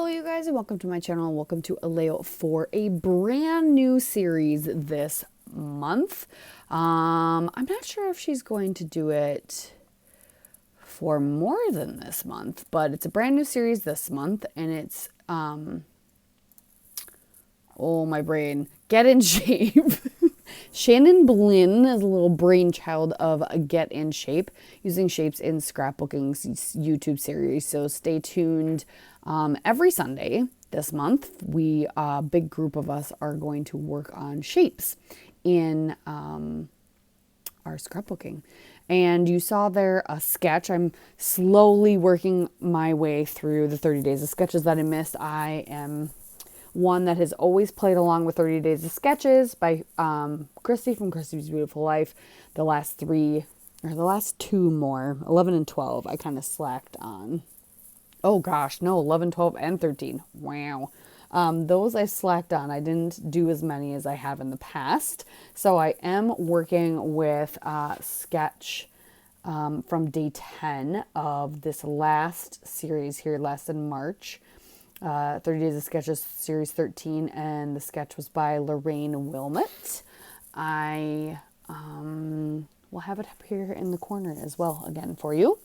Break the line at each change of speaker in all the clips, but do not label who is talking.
Hello you guys and welcome to my channel and welcome to a layout for a brand new series this month. I'm not sure if she's going to do it for more than this month, but it's a brand new series this month and it's, oh my brain, Get in Shape. Shannon Blinn is a little brainchild of Get in Shape, using shapes in scrapbooking's YouTube series. So stay tuned. Every Sunday this month, a big group of us are going to work on shapes in our scrapbooking. And you saw there a sketch. I'm slowly working my way through the 30 days of sketches that I missed. I am one that has always played along with 30 Days of Sketches by Christy from Christy's Beautiful Life. The last two more, 11 and 12, I kind of slacked on. Oh gosh, no, 11, 12, and 13. Wow. Those I slacked on. I didn't do as many as I have in the past. So I am working with sketch from day 10 of this last series here, last in March. 30 Days of Sketches, Series 13, and the sketch was by Lorraine Wilmot. I will have it up here in the corner as well again for you.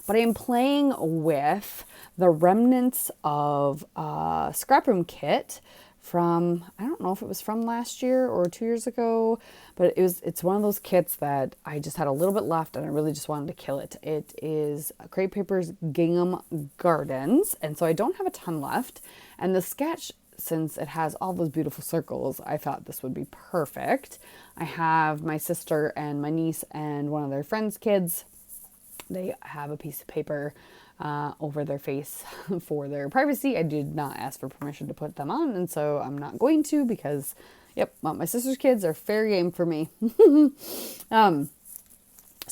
But I am playing with the remnants of a scrap room kit from, I don't know if it was from last year or 2 years ago, but it's one of those kits that I just had a little bit left and I really just wanted to kill it. It is Create Paper's Gingham Gardens, and so I don't have a ton left. And the sketch, since it has all those beautiful circles, I thought this would be perfect. I have my sister and my niece and one of their friends' kids. They have a piece of paper over their face for their privacy. I did not ask for permission to put them on, and so I'm not going to because, yep, well, my sister's kids are fair game for me. So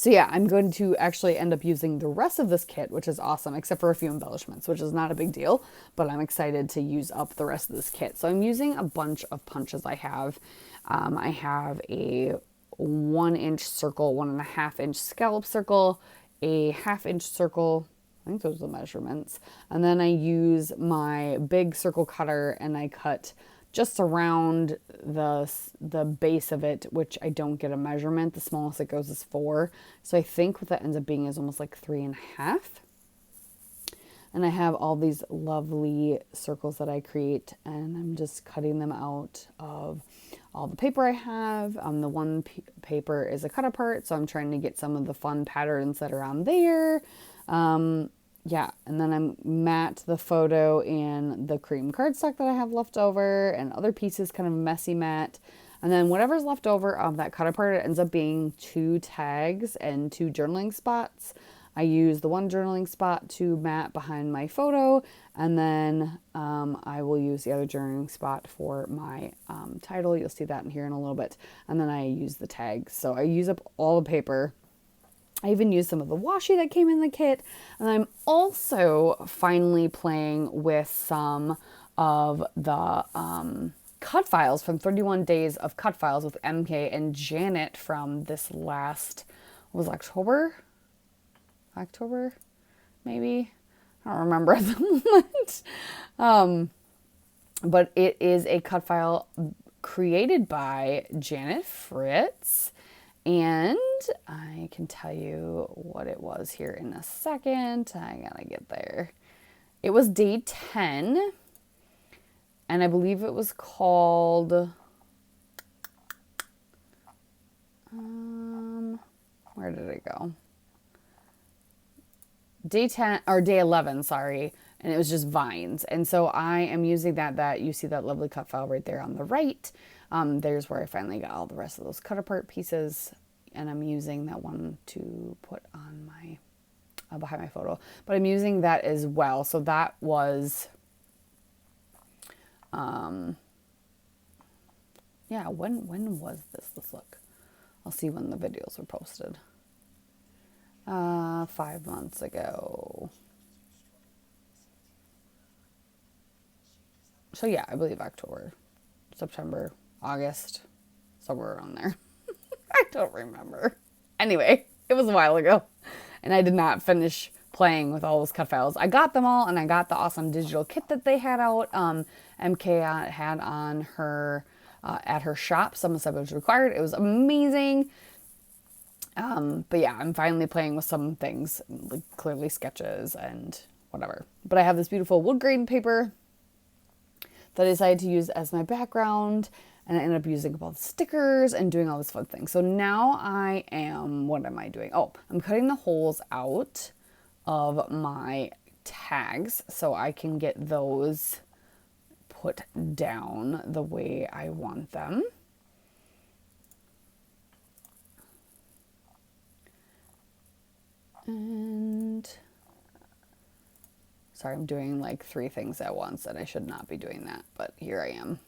yeah, I'm going to actually end up using the rest of this kit, which is awesome, except for a few embellishments, which is not a big deal, but I'm excited to use up the rest of this kit. So I'm using a bunch of punches I have. I have a 1-inch circle, 1.5-inch scallop circle, a 1/2-inch circle. I think those are the measurements. And then I use my big circle cutter and I cut just around the base of it, which I don't get a measurement. The smallest it goes is 4. So I think what that ends up being is almost like 3.5. And I have all these lovely circles that I create, and I'm just cutting them out of all the paper I have. The one paper is a cut apart, so I'm trying to get some of the fun patterns that are on there. Yeah, and then I mat the photo in the cream cardstock that I have left over, and other pieces kind of messy mat. And then whatever's left over of that cut apart, it ends up being 2 tags and 2 journaling spots. I use the one journaling spot to mat behind my photo, and then I will use the other journaling spot for my title. You'll see that in here in a little bit. And then I use the tags. So I use up all the paper. I even used some of the washi that came in the kit. And I'm also finally playing with some of the Cutfiles from 31 Days of Cutfiles with MK and Janet from this last, what was it, October, maybe? I don't remember at the moment. But it is a cut file created by Janet Fritz. And I can tell you what it was here in a second. I gotta get there. It was day 10. And I believe it was called... where did it go? Day 10 or day 11, sorry, and it was just vines. And so I am using that you see that lovely cut file right there on the right. There's where I finally got all the rest of those cut apart pieces, and I'm using that one to put on my behind my photo. But I'm using that as well. So that was yeah, when was this? Let's look. I'll see when the videos were posted. 5 months ago. So yeah, I believe October, September, August, somewhere around there. I don't remember. Anyway, it was a while ago, and I did not finish playing with all those cut files. I got them all, and I got the awesome digital kit that they had out. MK had on her at her shop. Some stuff was required. It was amazing. But yeah, I'm finally playing with some things, like clearly sketches and whatever. But I have this beautiful wood grain paper that I decided to use as my background, and I ended up using up all the stickers and doing all this fun thing. So now what am I doing? Oh, I'm cutting the holes out of my tags so I can get those put down the way I want them. And sorry, I'm doing like 3 things at once, and I should not be doing that, but here I am.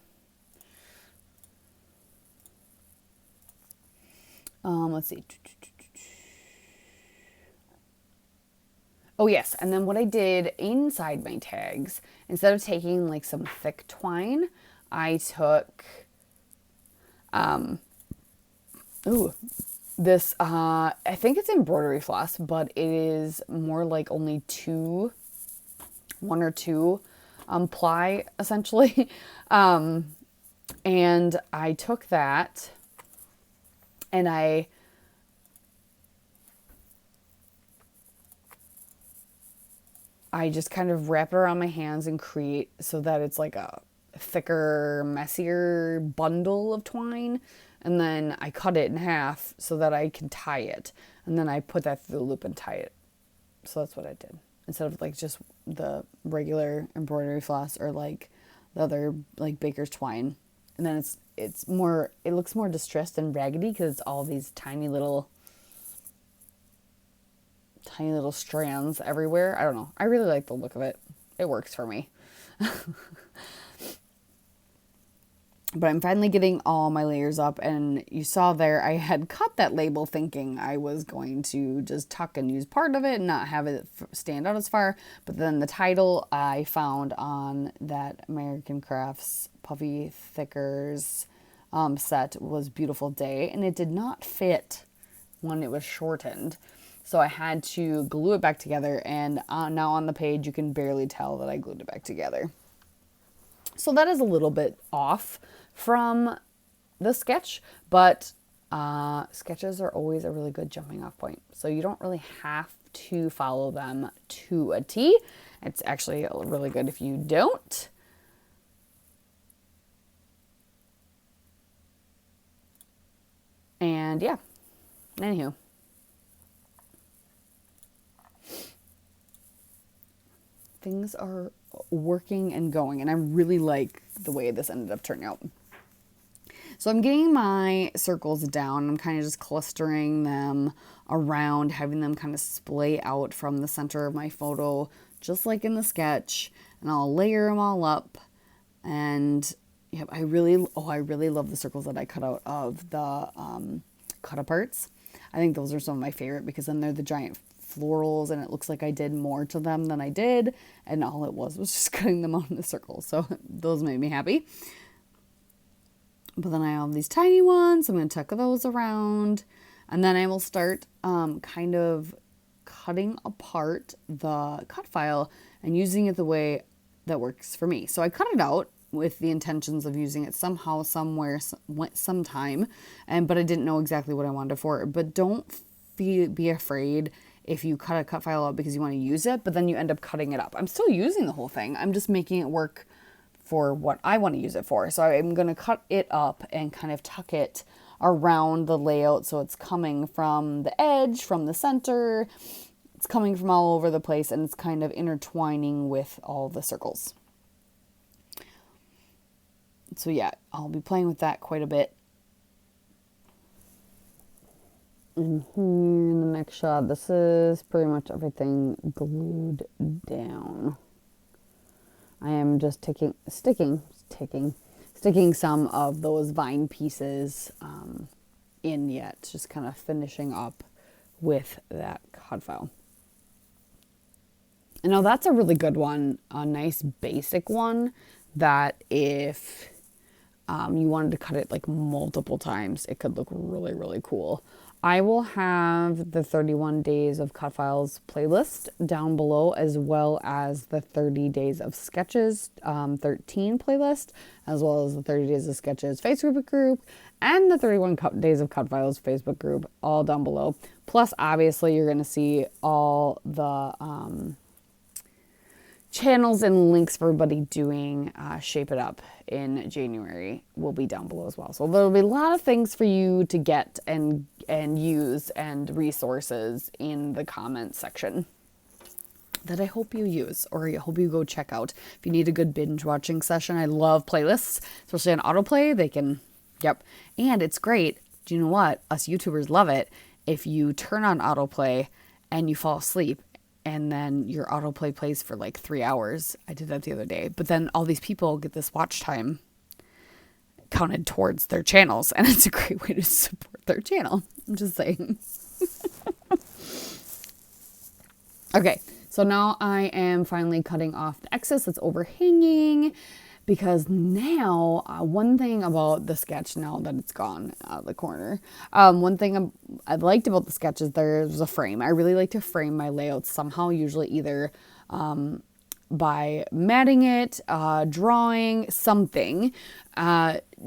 Let's see. Oh yes, and then what I did inside my tags, instead of taking like some thick twine, I took this I think it's embroidery floss, but it is more like only 1 or 2 ply essentially. And I took that and I just kind of wrap it around my hands and create so that it's like a thicker, messier bundle of twine. And then I cut it in half so that I can tie it. And then I put that through the loop and tie it. So that's what I did. Instead of like just the regular embroidery floss or like the other like baker's twine. And then it looks more distressed and raggedy because it's all these tiny little strands everywhere. I don't know. I really like the look of it. It works for me. But I'm finally getting all my layers up, and you saw there I had cut that label thinking I was going to just tuck and use part of it and not have it stand out as far. But then the title I found on that American Crafts Puffy Thickers set was Beautiful Day, and it did not fit when it was shortened. So I had to glue it back together, and now on the page you can barely tell that I glued it back together. So that is a little bit off from the sketch, but sketches are always a really good jumping off point. So you don't really have to follow them to a T. It's actually really good if you don't. And yeah, anywho. Things are working and going, and I really like the way this ended up turning out. So I'm getting my circles down. I'm kind of just clustering them around, having them kind of splay out from the center of my photo, just like in the sketch, and I'll layer them all up. And yeah, I really love the circles that I cut out of the cut aparts. I think those are some of my favorite because then they're the giant florals, and it looks like I did more to them than I did, and all it was just cutting them out in a circle. So those made me happy. But then I have these tiny ones. I'm going to tuck those around, and then I will start kind of cutting apart the cut file and using it the way that works for me. So I cut it out with the intentions of using it somehow, somewhere, sometime, but I didn't know exactly what I wanted for it. But don't be afraid if you cut a cut file out because you want to use it, but then you end up cutting it up. I'm still using the whole thing. I'm just making it work for what I want to use it for. So I'm going to cut it up and kind of tuck it around the layout so it's coming from the edge, from the center. It's coming from all over the place, and it's kind of intertwining with all the circles. So yeah, I'll be playing with that quite a bit. And here in the next shot, this is pretty much everything glued down. I am just sticking some of those vine pieces in yet, just kind of finishing up with that cut file. And now that's a really good one, a nice basic one that if you wanted to cut it like multiple times, it could look really, really cool. I will have the 31 Days of Cutfiles playlist down below, as well as the 30 Days of Sketches 13 playlist, as well as the 30 Days of Sketches Facebook group, and the 31 Days of Cutfiles Facebook group, all down below. Plus, obviously, you're going to see all the channels and links for everybody doing Shape It Up in January will be down below as well. So there'll be a lot of things for you to get and use and resources in the comments section that I hope you use, or I hope you go check out. If you need a good binge watching session, I love playlists, especially on autoplay. They can, yep. And it's great. Do you know what? Us YouTubers love it. If you turn on autoplay and you fall asleep, and then your autoplay plays for like 3 hours. I did that the other day. But then all these people get this watch time counted towards their channels, and it's a great way to support their channel. I'm just saying. Okay, so now I am finally cutting off the excess that's overhanging, because now, one thing about the sketch, now that it's gone out of the corner, one thing I liked about the sketch is there's a frame. I really like to frame my layouts somehow, usually either by matting it, drawing something,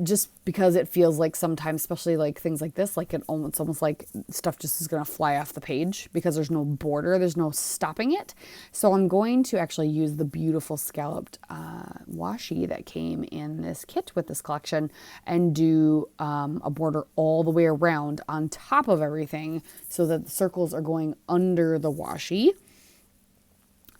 just because it feels like sometimes, especially like things like this, like it's almost like stuff just is going to fly off the page because there's no border, there's no stopping it. So I'm going to actually use the beautiful scalloped washi that came in this kit with this collection and do a border all the way around on top of everything so that the circles are going under the washi.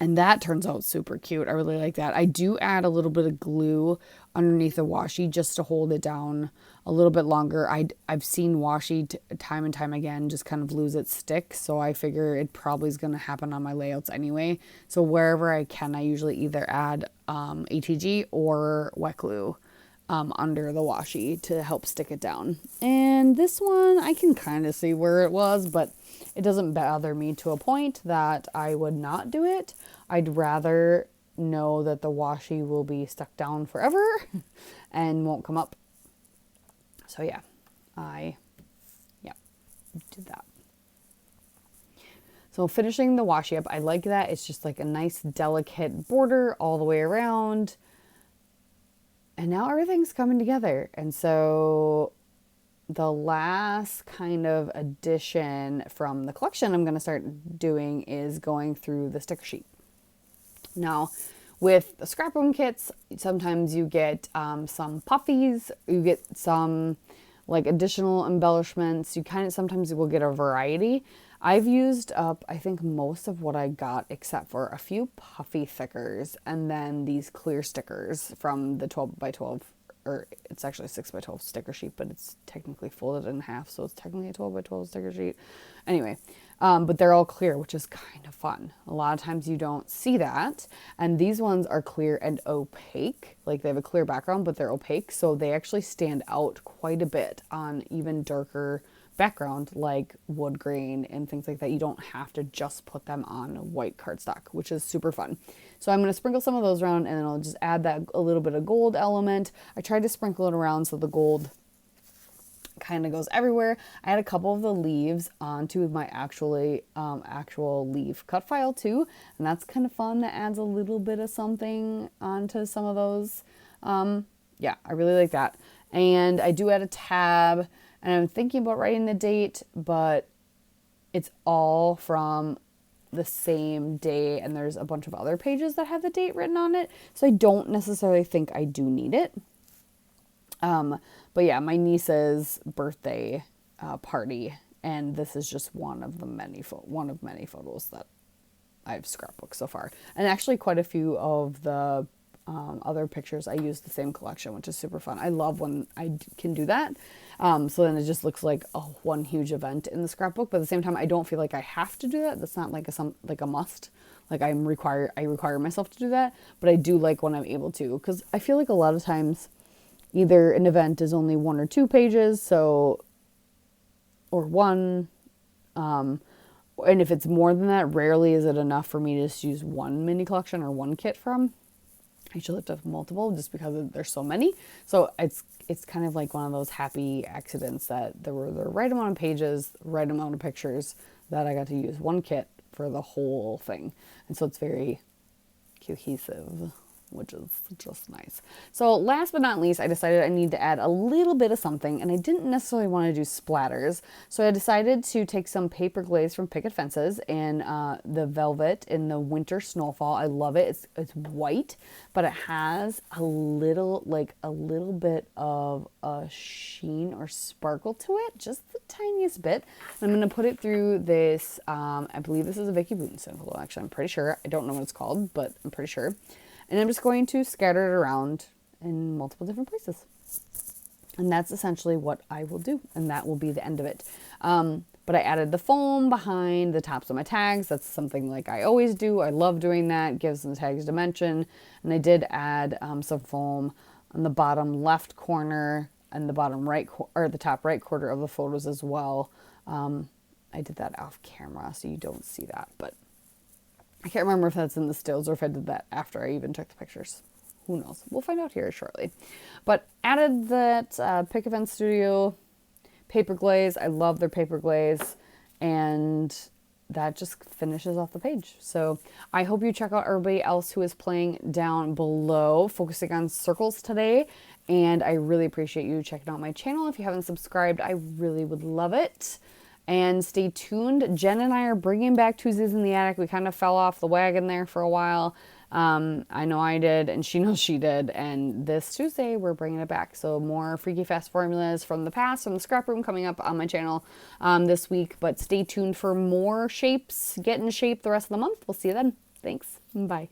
And that turns out super cute. I really like that. I do add a little bit of glue underneath the washi just to hold it down a little bit longer. I've seen washi time and time again just kind of lose its stick. So I figure it probably is going to happen on my layouts anyway. So wherever I can, I usually either add ATG or wet glue under the washi to help stick it down. And this one, I can kind of see where it was, but it doesn't bother me to a point that I would not do it. I'd rather know that the washi will be stuck down forever and won't come up. So yeah, I did that. So finishing the washi up, I like that. It's just like a nice delicate border all the way around. And now everything's coming together. And so the last kind of addition from the collection I'm going to start doing is going through the sticker sheet. Now, with the scrapbooking kits, sometimes you get some puffies, you get some like additional embellishments. Sometimes you will get a variety. I've used up, I think, most of what I got except for a few puffy thickers and then these clear stickers from the 12x12, or it's actually a 6x12 sticker sheet, but it's technically folded in half, so it's technically a 12x12 sticker sheet. Anyway, but they're all clear, which is kind of fun. A lot of times you don't see that, and these ones are clear and opaque. Like they have a clear background, but they're opaque, so they actually stand out quite a bit on even darker background like wood grain and things like that. You don't have to just put them on white cardstock, which is super fun. So I'm going to sprinkle some of those around, and then I'll just add that a little bit of gold element. I tried to sprinkle it around so the gold kind of goes everywhere. I had a couple of the leaves onto my actual leaf cut file too, and that's kind of fun. That adds a little bit of something onto some of those. Yeah, I really like that. And I do add a tab, and I'm thinking about writing the date, but it's all from the same day, and there's a bunch of other pages that have the date written on it, so I don't necessarily think I do need it. But yeah, my niece's birthday party, and this is just one of many photos that I've scrapbooked so far. And actually quite a few of the other pictures I use the same collection, which is super fun. I love when I can do that. So then it just looks like one huge event in the scrapbook, but at the same time I don't feel like I have to do that. That's not like a must. Like I require myself to do that, but I do like when I'm able to, because I feel like a lot of times either an event is only 1 or 2 pages, or one, and if it's more than that, rarely is it enough for me to just use one mini collection or one kit from. I usually lift up multiple just because there's so many. So it's kind of like one of those happy accidents that there were the right amount of pages, right amount of pictures that I got to use one kit for the whole thing. And so it's very cohesive, which is just nice. So last but not least, I decided I need to add a little bit of something, and I didn't necessarily want to do splatters. So I decided to take some paper glaze from Picket Fences and the velvet in the winter snowfall. I love it. It's white, but it has a little bit of a sheen or sparkle to it, just the tiniest bit. And I'm going to put it through this, I believe this is a Vicky Bootenson glue. Actually, I'm pretty sure. I don't know what it's called, but I'm pretty sure. And I'm just going to scatter it around in multiple different places. And that's essentially what I will do. And that will be the end of it. But I added the foam behind the tops of my tags. That's something like I always do. I love doing that. It gives the tags dimension. And I did add some foam on the bottom left corner and the bottom right or the top right corner of the photos as well. I did that off camera, so you don't see that. But I can't remember if that's in the stills or if I did that after I even took the pictures. Who knows? We'll find out here shortly. But added that Picket Fence Studio paper glaze. I love their paper glaze. And that just finishes off the page. So I hope you check out everybody else who is playing down below, focusing on circles today. And I really appreciate you checking out my channel. If you haven't subscribed, I really would love it. And stay tuned. Jen and I are bringing back Tuesdays in the Attic. We kind of fell off the wagon there for a while. I know I did, and she knows she did. And this Tuesday, we're bringing it back. So more Freaky Fast formulas from the past, from the scrap room, coming up on my channel this week. But stay tuned for more shapes. Get in shape the rest of the month. We'll see you then. Thanks. Bye.